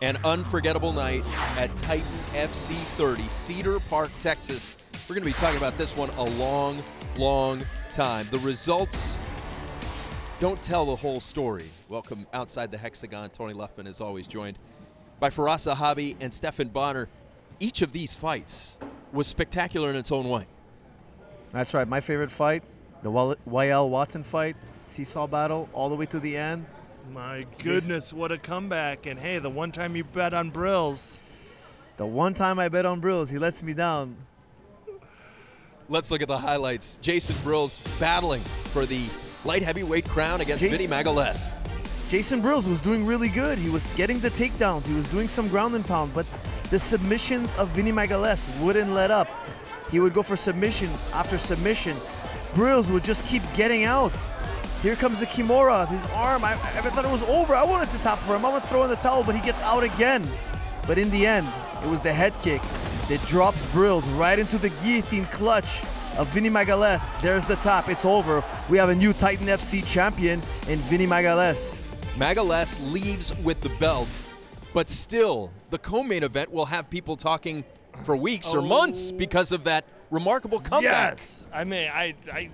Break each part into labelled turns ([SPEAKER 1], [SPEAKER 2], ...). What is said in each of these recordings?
[SPEAKER 1] An unforgettable night at Titan FC 30, Cedar Park, Texas. We're going to be talking about this one a long, long time. The results don't tell the whole story. Welcome outside the hexagon. Tony Luffman is always joined by Firas Zahabi and Stefan Bonner. Each of these fights was spectacular in its own way.
[SPEAKER 2] That's right. My favorite fight, the YL Watson fight, seesaw battle, all the way to the end.
[SPEAKER 3] My goodness, what a comeback. And hey, the one time you bet on Brills.
[SPEAKER 2] The one time I bet on Brills, he lets me down.
[SPEAKER 1] Let's look at the highlights. Jason Brills battling for the light heavyweight crown against Vinny Magalhaes.
[SPEAKER 2] Jason Brills was doing really good. He was getting the takedowns. He was doing some ground and pound, but the submissions of Vinny Magalhaes wouldn't let up. He would go for submission after submission. Brills would just keep getting out. Here comes the Kimura, his arm. I thought it was over. I wanted to tap for him. I want to throw in the towel, but he gets out again. But in the end, it was the head kick that drops Brills right into the guillotine clutch of Vinny Magalhaes. There's the tap. It's over. We have a new Titan FC champion in Vinny Magalhaes.
[SPEAKER 1] Magalhaes leaves with the belt, but still, the co-main event will have people talking for weeks or months because of that remarkable comeback.
[SPEAKER 3] Yes. I mean,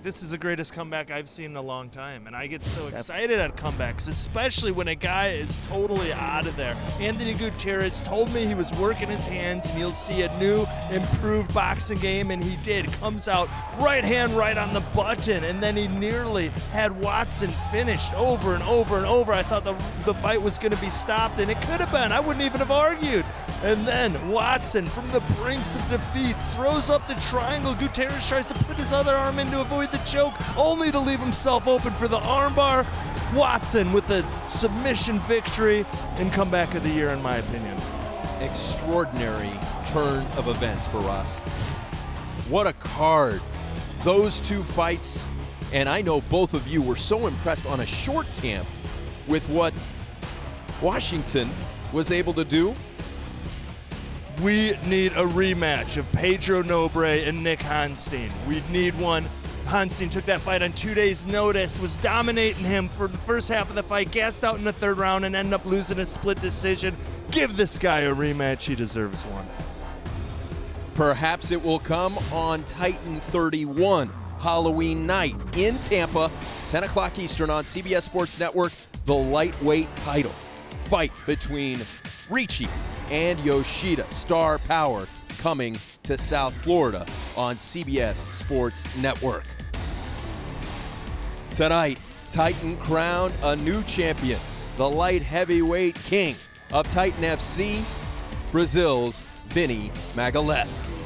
[SPEAKER 3] this is the greatest comeback I've seen in a long time, and I get so excited at comebacks, especially when a guy is totally out of there. Anthony Gutierrez told me he was working his hands, and you'll see a new, improved boxing game, and he did. Comes out, right hand right on the button, and then he nearly had Watson finished over and over and over. I thought the fight was going to be stopped, and it could have been. I wouldn't even have argued. And then Watson, from the brinks of defeat, throws up the triangle. Gutierrez tries to put his other arm in to avoid the choke, only to leave himself open for the armbar. Watson with a submission victory and comeback of the year, in my opinion.
[SPEAKER 1] Extraordinary turn of events for us. What a card. Those two fights, and I know both of you were so impressed on a short camp with what Washington was able to do.
[SPEAKER 3] We need a rematch of Pedro Nobre and Nick Hanstein. We need one. Hanstein took that fight on 2 days' notice, was dominating him for the first half of the fight, gassed out in the third round, and ended up losing a split decision. Give this guy a rematch. He deserves one.
[SPEAKER 1] Perhaps it will come on Titan 31, Halloween night in Tampa, 10 o'clock Eastern on CBS Sports Network, the lightweight title fight between Ricci and Yoshida. Star Power coming to South Florida on CBS Sports Network. Tonight, Titan crowned a new champion, the light heavyweight king of Titan FC, Brazil's Vinny Magalhaes.